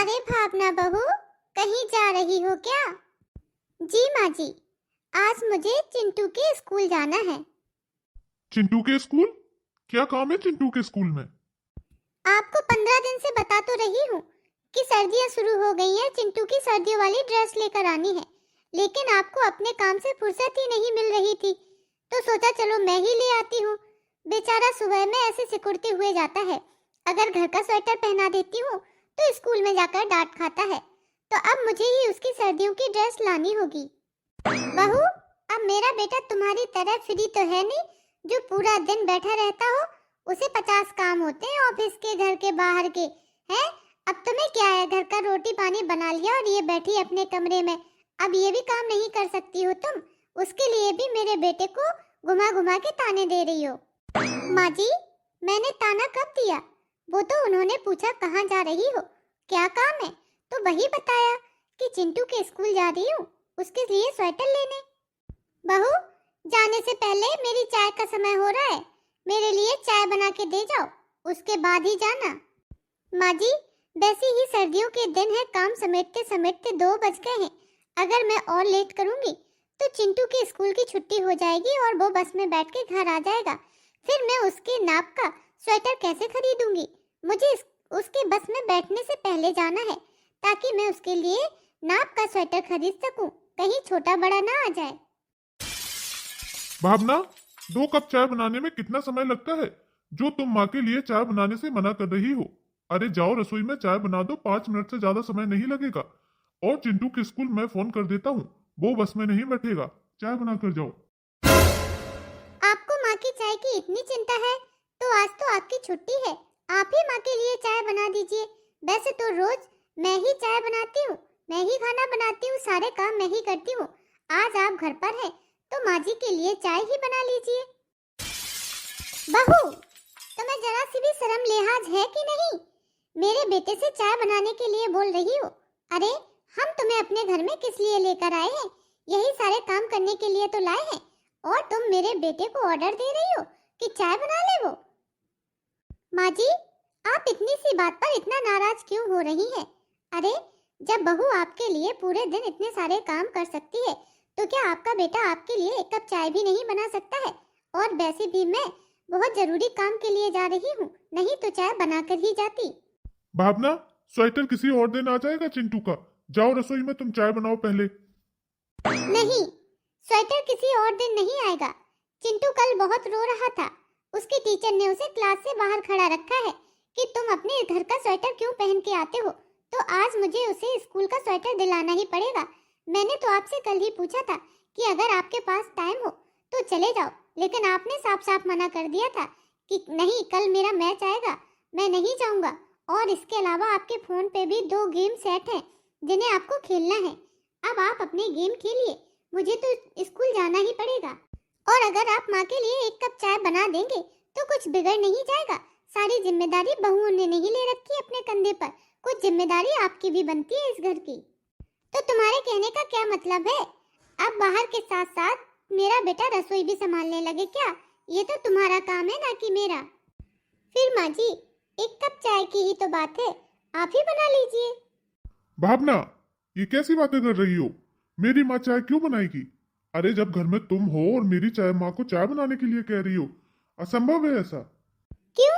अरे भावना बहू, कहीं जा रही हो क्या? जी माँ जी, आज मुझे चिंटू के स्कूल जाना है। चिंटू के स्कूल? क्या काम है चिंटू के स्कूल में? आपको 15 दिन से बता तो रही हूँ कि सर्दियाँ शुरू हो गई हैं, चिंटू की सर्दियों वाली ड्रेस लेकर आनी है, लेकिन आपको अपने काम से फुर्सत ही नहीं मिल रही थी, तो सोचा चलो मैं ही ले आती हूँ। बेचारा सुबह में ऐसे सिकुड़ते हुए जाता है, अगर घर का स्वेटर पहना देती हूँ तो स्कूल में जाकर डांट खाता है, तो अब मुझे ही उसकी सर्दियों की ड्रेस लानी होगी। बहू, अब मेरा बेटा तुम्हारी तरह फ्री तो है नहीं जो पूरा दिन बैठा रहता हो। उसे 50 काम होते हैं, ऑफिस के, घर के, बाहर के हैं। अब तुम्हें क्या है, घर का रोटी पानी बना लिया और ये बैठी अपने कमरे में, अब ये भी काम नहीं कर सकती हो तुम? उसके लिए भी मेरे बेटे को घुमा घुमा के ताने दे रही हो। माँ जी, मैंने ताना कब दिया? वो तो उन्होंने पूछा कहाँ जा रही हो, क्या काम है, तो वही बताया कि चिंटू के स्कूल जा रही हूँ, उसके लिए स्वेटर लेने। बहू, जाने से पहले मेरी चाय का समय हो रहा है, मेरे लिए चाय बना के दे जाओ, उसके बाद ही जाना। माँ जी, वैसे ही सर्दियों के दिन है, काम समेटते समेटते 2 बज गए हैं। अगर मैं और लेट करूंगी तो चिंटू के स्कूल की छुट्टी हो जाएगी और वो बस में बैठ के घर आ जाएगा। फिर मैं उसके नाप का स्वेटर कैसे खरीदूंगी? मुझे उसके बस में बैठने से पहले जाना है, ताकि मैं उसके लिए नाप का स्वेटर खरीद सकूं, कहीं छोटा बड़ा ना आ जाए। भावना, 2 कप चाय बनाने में कितना समय लगता है जो तुम माँ के लिए चाय बनाने से मना कर रही हो? अरे जाओ रसोई में चाय बना दो, 5 मिनट से ज्यादा समय नहीं लगेगा। और चिंटू के स्कूल मैं फोन कर देता हूँ, वो बस में नहीं बैठेगा, चाय बना कर जाओ। आपको माँ की चाय की इतनी चिंता है तो आज तो आपकी छुट्टी है, आप ही माँ के लिए चाय बना दीजिए। वैसे तो रोज मैं ही चाय बनाती हूँ, मैं ही खाना बनाती हूँ, सारे काम मैं ही करती हूँ। आज आप घर पर हैं तो माँ जी के लिए चाय ही बना लीजिए। बहू, तुम्हें जरा सी भी शर्म लिहाज है कि नहीं? मेरे बेटे से चाय बनाने के लिए बोल रही हो? अरे हम तुम्हें अपने घर में किस लिए लेकर आए हैं? यही सारे काम करने के लिए तो लाए हैं, और तुम मेरे बेटे को ऑर्डर दे रही हो कि चाय बना ले वो। माँ जी, आप इतनी सी बात पर इतना नाराज क्यों हो रही हैं? अरे जब बहू आपके लिए पूरे दिन इतने सारे काम कर सकती है, तो क्या आपका बेटा आपके लिए 1 कप चाय भी नहीं बना सकता है? और वैसे भी मैं बहुत जरूरी काम के लिए जा रही हूँ, नहीं तो चाय बनाकर ही जाती। भावना, स्वेटर किसी और दिन आ जाएगा चिंटू का। जाओ रसोई में तुम चाय बनाओ पहले। नहीं, स्वेटर किसी और दिन नहीं आएगा। चिंटू कल बहुत रो रहा था, उसके टीचर ने उसे क्लास से बाहर खड़ा रखा है कि तुम अपने घर का स्वेटर क्यों पहन के आते हो, तो आज मुझे उसे स्कूल का स्वेटर दिलाना ही पड़ेगा। मैंने तो आपसे कल ही पूछा था कि अगर आपके पास टाइम हो तो चले जाओ, लेकिन आपने साफ साफ मना कर दिया था कि नहीं, कल मेरा मैच आएगा, मैं नहीं जाऊंगा। और इसके अलावा आपके फोन पे भी 2 गेम सेट हैं जिन्हें आपको खेलना है। अब आप अपने गेम खेलिए, मुझे तो स्कूल जाना ही पड़ेगा। और अगर आप माँ के लिए 1 कप चाय बना देंगे तो कुछ बिगड़ नहीं जाएगा। सारी जिम्मेदारी बहुओं ने नहीं ले रखी है अपने कंधे पर, कुछ जिम्मेदारी आपकी भी बनती है इस घर की। तो तुम्हारे कहने का क्या मतलब है? अब बाहर के साथ साथ मेरा बेटा रसोई भी संभालने लगे क्या? ये तो तुम्हारा काम है ना कि मेरा। फिर माँ जी, 1 कप चाय की ही तो बात है, आप ही बना लीजिए। भावना, ये कैसी बातें कर रही हो? मेरी माँ चाय क्यों बनाएगी? अरे जब घर में तुम हो और मेरी चाय माँ को चाय बनाने के लिए कह रही हो, असंभव है ऐसा। क्यों?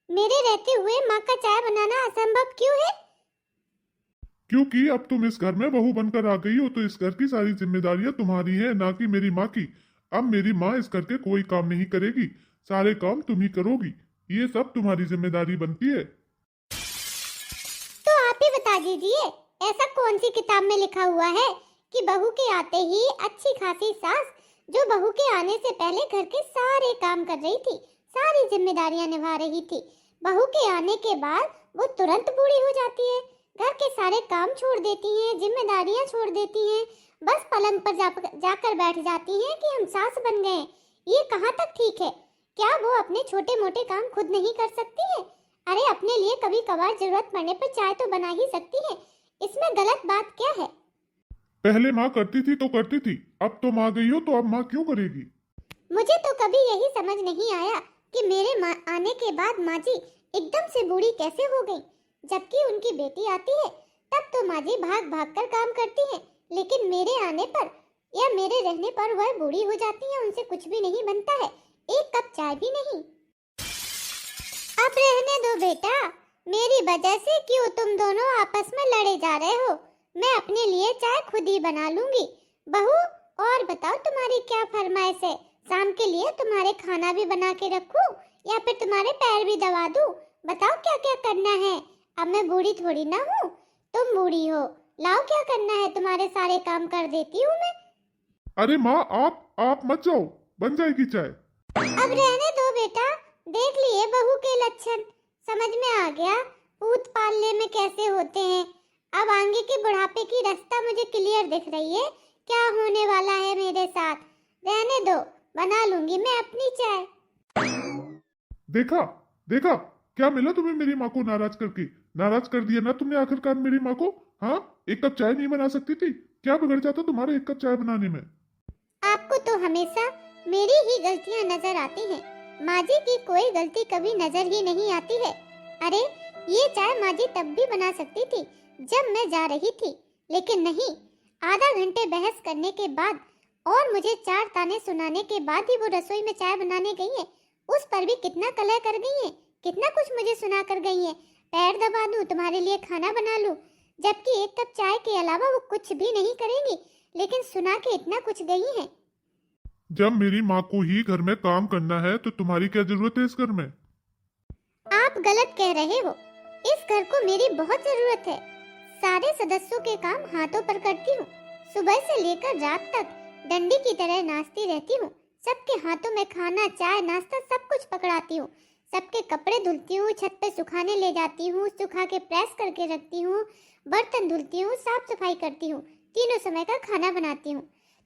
मेरे रहते हुए माँ का चाय बनाना असंभव क्यों है? क्योंकि अब तुम इस घर में बहू बनकर आ गई हो, तो इस घर की सारी जिम्मेदारियां तुम्हारी हैं, ना कि मेरी माँ की। अब मेरी माँ इस घर के कोई काम नहीं करेगी, सारे काम तुम ही करोगी, ये सब तुम्हारी जिम्मेदारी बनती है। तो आप ही बता दीजिए, ऐसा कौन सी किताब में लिखा हुआ है कि बहू के आते ही अच्छी खासी सास, जो बहू के आने से पहले घर के सारे काम कर रही थी, सारी जिम्मेदारियां निभा रही थी, बहू के आने के बाद वो तुरंत बूढ़ी हो जाती है, घर के सारे काम छोड़ देती हैं, जिम्मेदारियां छोड़ देती हैं, बस पलंग पर जाकर बैठ जाती हैं कि हम सास बन गए। ये कहाँ तक ठीक है? क्या वो अपने छोटे मोटे काम खुद नहीं कर सकती है? अरे अपने लिए कभी कभार जरूरत पड़ने पर चाय तो बना ही सकती है, इसमें गलत बात क्या है? पहले माँ करती थी तो करती थी, अब तुम आ गई हो तो अब माँ क्यों करेगी? मुझे तो कभी यही समझ नहीं आया कि मेरे आने के बाद माँ जी एकदम से बूढ़ी कैसे हो गई, जबकि उनकी बेटी आती है तब तो माँ जी भाग भाग कर काम करती हैं, लेकिन मेरे आने पर या मेरे रहने पर वह बूढ़ी हो जाती हैं, उनसे कुछ भी नहीं बनता है, एक कप चाय भी नहीं। अब रहने दो बेटा, मेरी वजह से क्यों तुम दोनों आपस में लड़े जा रहे हो। मैं अपने लिए चाय खुद ही बना लूंगी। बहू, और बताओ तुम्हारी क्या फरमाइश है? शाम के लिए तुम्हारे खाना भी बना के रखूं या फिर तुम्हारे पैर भी दबा दूं? बताओ क्या क्या करना है। अब मैं बूढ़ी थोड़ी ना हूँ, तुम बूढ़ी हो। लाओ क्या करना है, तुम्हारे सारे काम कर देती हूँ मैं। अरे माँ, आप मत जाओ, बन जाएगी चाय। अब रहने दो बेटा, देख लिए बहू के लक्षण, समझ में आ गया पूत पालने में कैसे होते हैं। अब आगे के बुढ़ापे की रास्ता मुझे क्लियर दिख रही है, क्या होने वाला है मेरे साथ। रहने दो, बना लूंगी मैं अपनी चाय। देखा देखा, क्या मिला तुम्हें मेरी माँ को नाराज करके? नाराज कर दिया ना तुमने आखिरकार मेरी माँ को। हाँ, एक कप चाय नहीं बना सकती थी? क्या बिगड़ जाता तुम्हारे एक कप चाय बनाने में? आपको तो हमेशा मेरी ही गलतियां नजर आती हैं। माँ जी की कोई गलती कभी नजर ही नहीं आती है। अरे, ये चाय माँ जी तब भी बना सकती थी जब मैं जा रही थी, लेकिन नहीं। आधा घंटे बहस करने के बाद और मुझे 4 ताने सुनाने के बाद ही वो रसोई में चाय बनाने गई है। उस पर भी कितना कलह कर गई है, कितना कुछ मुझे सुना कर गई है। पैर दबा दूं, तुम्हारे लिए खाना बना लूं, जबकि एक कप चाय के अलावा वो कुछ भी नहीं करेंगी, लेकिन सुना के इतना कुछ गई है। जब मेरी माँ को ही घर में काम करना है तो तुम्हारी क्या जरूरत है इस घर में? आप गलत कह रहे हो। इस घर को मेरी बहुत जरूरत है। सारे सदस्यों के काम हाथों पर करती हूँ। सुबह से लेकर रात तक डंडी की तरह नाचती रहती हूँ। सबके हाथों में खाना, चाय, नाश्ता सब कुछ पकड़ाती हूँ। सबके कपड़े धुलती हूँ, छत पे सुखाने ले जाती हूँ, सुखा के प्रेस करके रखती हूँ, बर्तन धुलती हूँ, साफ सफाई करती हूँ, तीनों समय का खाना बनाती हूँ।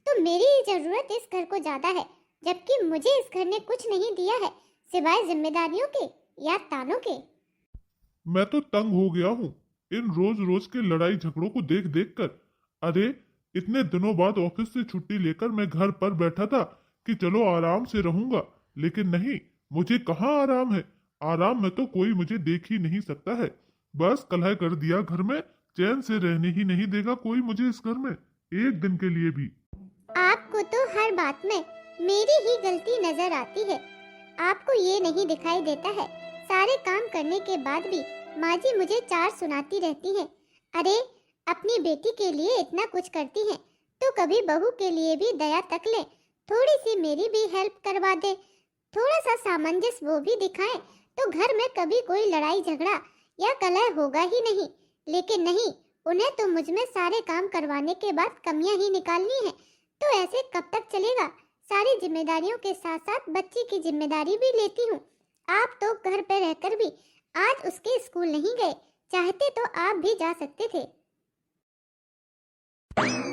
तो मेरी जरूरत इस घर को ज्यादा है, जबकि मुझे इस घर ने कुछ नहीं दिया है सिवाय जिम्मेदारियों के या तानों के। मैं तो तंग हो गया हूँ इन रोज रोज के लड़ाई झगड़ों को देख देख कर। अरे, इतने दिनों बाद ऑफिस से छुट्टी लेकर मैं घर पर बैठा था कि चलो आराम से रहूंगा, लेकिन नहीं, मुझे कहाँ आराम है। आराम में तो कोई मुझे देख ही नहीं सकता है। बस कलह कर दिया घर में, चैन से रहने ही नहीं देगा कोई मुझे इस घर में एक दिन के लिए भी। आपको तो हर बात में मेरी ही गलती नजर आती है। आपको ये नहीं दिखाई देता है, सारे काम करने के बाद भी माँ जी मुझे 4 सुनाती रहती हैं। अरे, अपनी बेटी के लिए इतना कुछ करती हैं, तो कभी बहू के लिए भी दया तक ले, थोड़ी सी मेरी भी हेल्प करवा दे, थोड़ा सा सामंजस्य वो भी दिखाएं, तो घर में कभी कोई लड़ाई झगड़ा या कलह होगा ही नहीं। लेकिन नहीं, उन्हें तो मुझ में सारे काम करवाने के बाद कमियां ही निकालनी है। तो ऐसे कब तक चलेगा? सारी जिम्मेदारियों के साथ साथ बच्ची की जिम्मेदारी भी लेती हूँ। आप तो घर पे रहकर भी आज उसके स्कूल नहीं गए, चाहते तो आप भी जा सकते थे।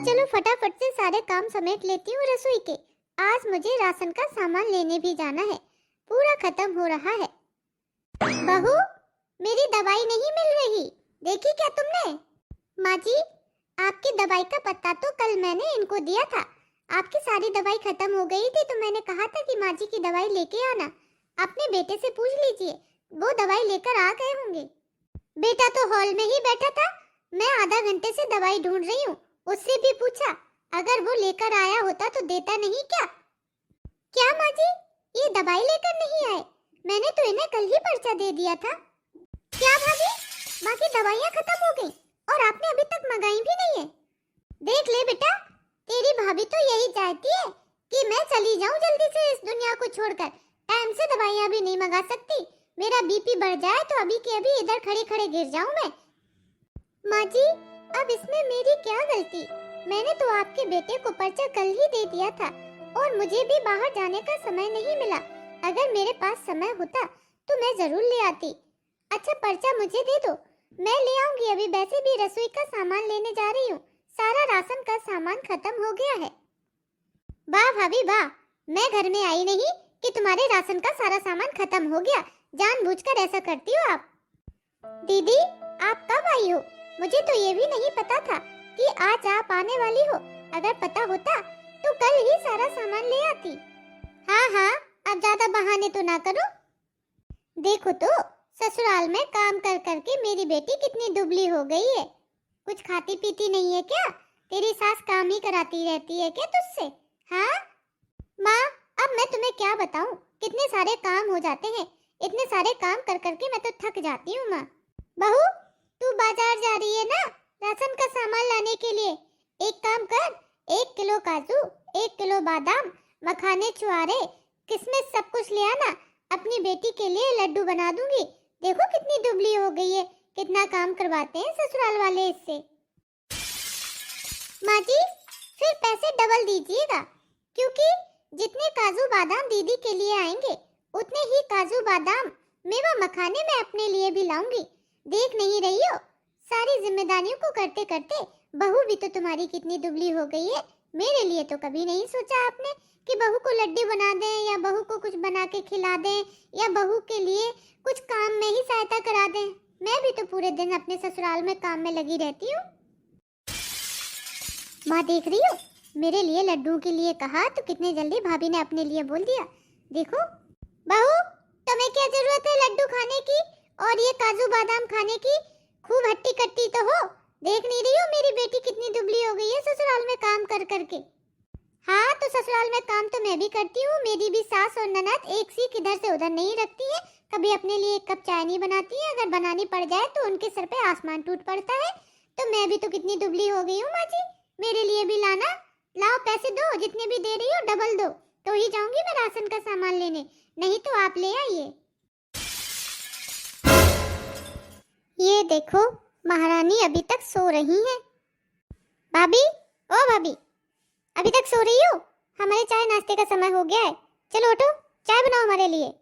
चलो फटाफट से सारे काम समेट लेती हूँ रसोई के। आज मुझे राशन का सामान लेने भी जाना है, पूरा खत्म हो रहा है। बहू, मेरी दवाई नहीं मिल रही, देखी क्या तुमने? माँ जी, आपकी दवाई का पत्ता तो कल मैंने इनको दिया था। आपकी सारी दवाई खत्म हो गई थी, तो मैंने कहा था कि माँ जी की दवाई लेके आना। अपने बेटे से पूछ लीजिए, वो दवाई लेकर आ गए होंगे। बेटा तो हॉल में ही बैठा था, मैं आधा घंटे से दवाई ढूंढ रही हूँ। उससे भी पूछा, अगर वो लेकर आया होता तो देता नहीं क्या? क्या माँ जी, ये दवाई लेकर नहीं आए? मैंने तो इन्हें कल ही पर्चा दे दिया था। क्या भाभी, माँ की दवाइयाँ खत्म हो गई और आपने अभी तक मंगाई भी नहीं है? देख ले बेटा, तेरी भाभी तो यही चाहती है कि मैं चली जाऊं जल्दी से इस दुनिया को छोड़कर। टाइम से दवाइयाँ भी नहीं मंगा सकती। मेरा बीपी बढ़ जाए तो अभी के अभी इधर खड़े खड़े गिर जाऊं मैं। माँ जी, अब इसमें मेरी क्या गलती? मैंने तो आपके बेटे को पर्चा कल ही दे दिया था और मुझे भी बाहर जाने का समय नहीं मिला। अगर मेरे पास समय होता तो मैं जरूर ले आती। अच्छा, पर्चा मुझे दे दो, मैं ले आऊंगी। अभी वैसे भी रसोई का सामान लेने जा रही हूँ, सारा राशन का सामान खत्म हो गया है। वाह भाभी वाह, मैं घर में आई नहीं कि तुम्हारे राशन का सारा सामान खत्म हो गया। जानबूझकर ऐसा करती हो आप। दीदी, आप कब आई हो? मुझे तो ये भी नहीं पता था कि आज आप आने वाली हो। अगर पता होता तो कल ही सारा सामान ले आती। हाँ हाँ, अब ज्यादा बहाने तो ना करो। देखो तो, ससुराल में काम कर करके मेरी बेटी कितनी दुबली हो गई है। कुछ खाती पीती नहीं है क्या? तेरी सास काम ही कराती रहती है क्या तुझसे? हाँ माँ, अब मैं तुम्हें क्या बताऊं, कितने सारे काम हो जाते हैं। इतने सारे काम कर करके मैं तो थक जाती हूँ माँ। बहू, तू बाजार जा रही है ना राशन का सामान लाने के लिए? एक काम कर, 1 किलो काजू, 1 किलो बादाम, मखाने, छुआरे, किशमिश सब कुछ ले आना। अपनी बेटी के लिए लड्डू बना दूंगी। देखो कितनी दुबली हो गई है, कितना काम करवाते हैं ससुराल वाले इससे। माँ जी, फिर पैसे डबल दीजिएगा, क्योंकि जितने काजू बादाम दीदी के लिए आएंगे उतने ही काजू बादाम मेवा मखाने मैं अपने लिए भी लाऊंगी। देख नहीं रही हो, सारी जिम्मेदारियों को करते करते बहू भी तो तुम्हारी कितनी दुबली हो गई है। मेरे लिए तो कभी नहीं सोचा आपने कि बहू को लड्डू बना दें या बहू को कुछ बना के खिला दें या बहू के लिए कुछ काम में ही सहायता करा दें। मैं भी तो पूरे दिन अपने ससुराल में काम में लगी रहती हूँ। माँ देख रही हो, मेरे लिए लड्डू के लिए कहा तो कितने जल्दी भाभी ने अपने लिए बोल दिया। देखो बहू, तुम्हें क्या जरूरत है लड्डू खाने की और ये काजू बादाम खाने की? खूब हट्टी कट्टी तो हो। देख नहीं रही हो मेरी बेटी कितनी दुबली हो गई है ससुराल में काम कर करके? हाँ तो ससुराल में काम तो मैं भी करती हूँ। मेरी भी सास और ननद एक सीख इधर से उधर नहीं रखती है। कभी अपने लिए 1 कप चाय नहीं बनाती है। अगर बनानी पड़ जाए तो उनके सर पे आसमान टूट पड़ता है। तो मैं भी तो कितनी दुबली हो गई हूँ माँ जी। मेरे लिए भी लाना। लाओ पैसे दो, जितने भी दे रही हो डबल दो, तो ही जाऊंगी मैं राशन का सामान लेने, नहीं तो आप ले आइए। ये देखो, महारानी अभी तक सो रही हैं। भाभी, ओ भाभी, अभी तक सो रही हो? हमारे चाय नाश्ते का समय हो गया है। चलो उठो, चाय बनाओ हमारे लिए।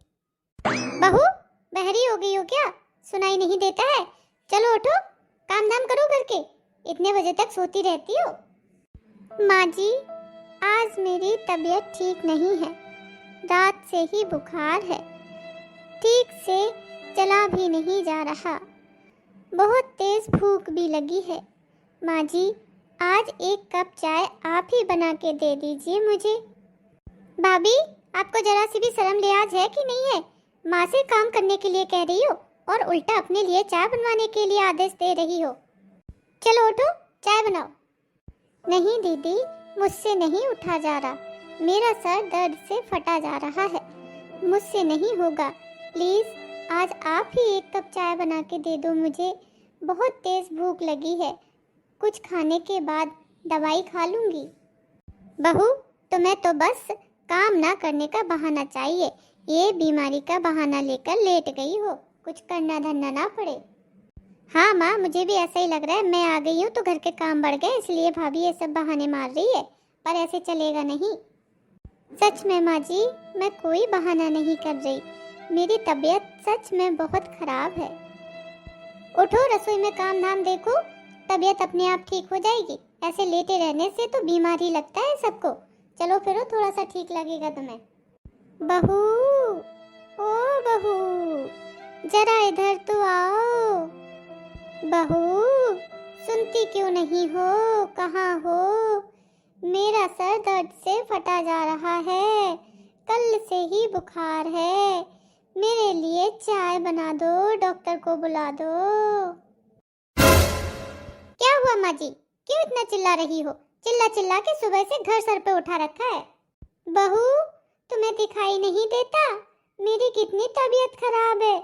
बहू, बहरी हो गई हो क्या? सुनाई नहीं देता है? चलो उठो, काम धाम करो घर के। इतने बजे तक सोती रहती हो? माँ जी, आज मेरी तबीयत ठीक नहीं है। रात से ही बुखार है, ठीक से चला भी नहीं जा रहा। बहुत तेज भूख भी लगी है। माँ जी, आज 1 कप चाय आप ही बना के दे दीजिए मुझे। भाभी, आपको जरा सी भी शर्म लिहाज है कि नहीं है? माँ से काम करने के लिए कह रही हो और उल्टा अपने लिए चाय बनवाने के लिए आदेश दे रही हो। चलो उठो, चाय बनाओ। नहीं दीदी, मुझसे नहीं उठा जा रहा। मेरा सर दर्द से फटा जा रहा है, मुझसे नहीं होगा। प्लीज आज आप ही 1 कप चाय बना के दे दो मुझे। बहुत तेज भूख लगी है, कुछ खाने के बाद दवाई खा लूंगी। बहू, तुम्हें तो बस काम ना करने का बहाना चाहिए। ये बीमारी का बहाना लेकर लेट गई हो, कुछ करना धरना ना पड़े। हाँ माँ, मुझे भी ऐसा ही लग रहा है। मैं आ गई हूँ तो घर के काम बढ़ गए, इसलिए भाभी ये सब बहाने मार रही है, पर ऐसे चलेगा नहीं। सच में माँ जी, मैं कोई बहाना नहीं कर रही। मेरी तबीयत सच में बहुत खराब है। उठो, रसोई में काम धाम देखो, तबीयत अपने आप ठीक हो जाएगी। ऐसे लेटे रहने से तो बीमार ही लगता है सबको। चलो फिरो, थोड़ा सा ठीक लगेगा तुम्हें। बहू, ओ बहू, जरा इधर तो आओ। बहू, सुनती क्यों नहीं हो? कहाँ हो? मेरा सर दर्द से फटा जा रहा है, कल से ही बुखार है। मेरे लिए चाय बना दो, डॉक्टर को बुला दो। क्या हुआ माँ जी, क्यों इतना चिल्ला रही हो? चिल्ला चिल्ला के सुबह से घर सर पे उठा रखा है। बहू, तुम्हें दिखाई नहीं देता मेरी कितनी तबीयत खराब है?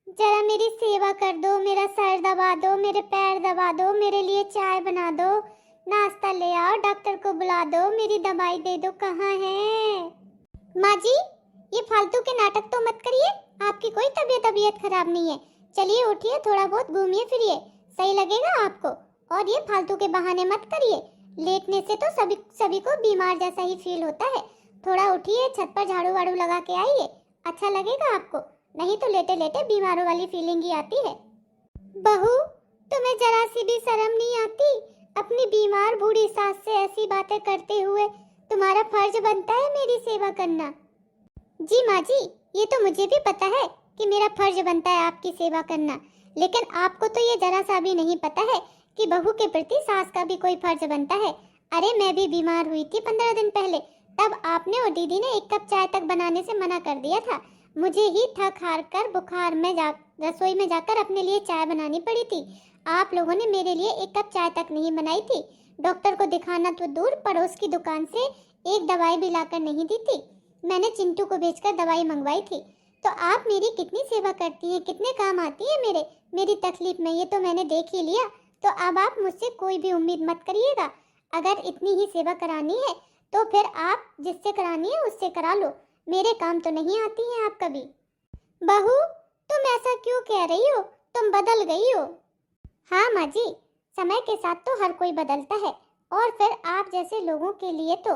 जरा मेरी सेवा कर दो, मेरा सर दबा दो, मेरे पैर दबा दो, मेरे लिए चाय बना दो, नाश्ता ले आओ, डॉक्टर को बुला दो, मेरी दवाई दे दो। कहाँ है? माँ जी, ये फालतू के नाटक तो मत करिए। आपकी कोई तबीयत खराब नहीं है। चलिए उठिए, थोड़ा बहुत घूमिए फिरिए, सही लगेगा आपको। और ये फालतू के बहाने मत करिए। लेटने से तो सभी को बीमार जैसा ही फील होता है। थोड़ा उठिए, छत पर झाड़ू वाड़ू लगा के आइए, अच्छा लगेगा आपको। नहीं तो लेटे लेटे बीमारों वाली फीलिंग ही आती है। बहू, तुम्हें जरा सी भी शर्म नहीं आती? अपनी बीमार बूढ़ी सास से ऐसी बातें करते हुए तुम्हारा फर्ज बनता है मेरी सेवा करना। जी माँ जी, ये तो मुझे भी पता है कि मेरा फर्ज बनता है आपकी सेवा करना, लेकिन आपको तो ये जरा सा भी नहीं पता है कि बहू के प्रति सास का भी कोई फर्ज बनता है। अरे मैं भी बीमार हुई थी 15 दिन पहले, तब आपने और दीदी ने 1 कप चाय तक बनाने से मना कर दिया था। मुझे ही थक हार कर बुखार में रसोई में जाकर अपने लिए चाय बनानी पड़ी थी। आप लोगों ने मेरे लिए एक कप चाय तक नहीं बनाई थी। डॉक्टर को दिखाना तो दूर, पड़ोस की दुकान से एक दवाई भी लाकर नहीं दी थी। मैंने चिंटू को बेचकर दवाई मंगवाई थी। तो आप मेरी कितनी सेवा करती हैं, कितने काम आती है मेरी तकलीफ में, ये तो मैंने देख ही लिया। तो अब आप मुझसे कोई भी उम्मीद मत करिएगा। अगर इतनी ही सेवा करानी है तो फिर आप जिससे करानी है उससे करा लो, मेरे काम तो नहीं आती हैं आप कभी। बहू, तुम ऐसा क्यों कह रही हो? तुम बदल गई हो। हाँ माँ जी, समय के साथ तो हर कोई बदलता है, और फिर आप जैसे लोगों के लिए तो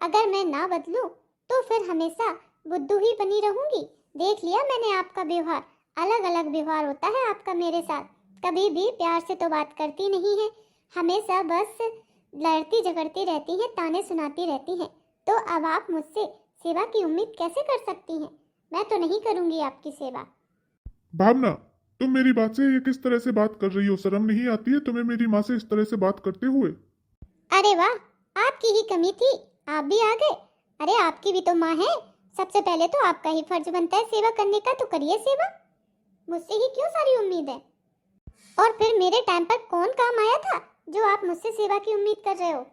अगर मैं ना बदलूं तो फिर हमेशा बुद्धू ही बनी रहूंगी। देख लिया मैंने आपका व्यवहार, अलग अलग व्यवहार होता है आपका मेरे साथ। कभी भी प्यार से तो बात करती नहीं है, हमेशा बस लड़ती झगड़ती रहती हैं, ताने सुनाती रहती हैं। तो अब आप मुझसे सेवा की उम्मीद कैसे कर सकती हैं? मैं तो नहीं करूंगी आपकी सेवा। भावना, तुम मेरी बात से ये किस तरह से बात कर रही हो? शर्म नहीं आती है तुम्हें मेरी माँ से इस तरह से बात करते हुए? अरे वाह, आपकी ही कमी थी, आप भी आ गए। अरे आपकी भी तो माँ है, सबसे पहले तो आपका ही फर्ज बनता है सेवा करने का, तो करिए सेवा। मुझसे ही क्यों सारी उम्मीद है? और फिर मेरे टाइम पर कौन काम आया था जो आप मुझसे सेवा की उम्मीद कर रहे हो?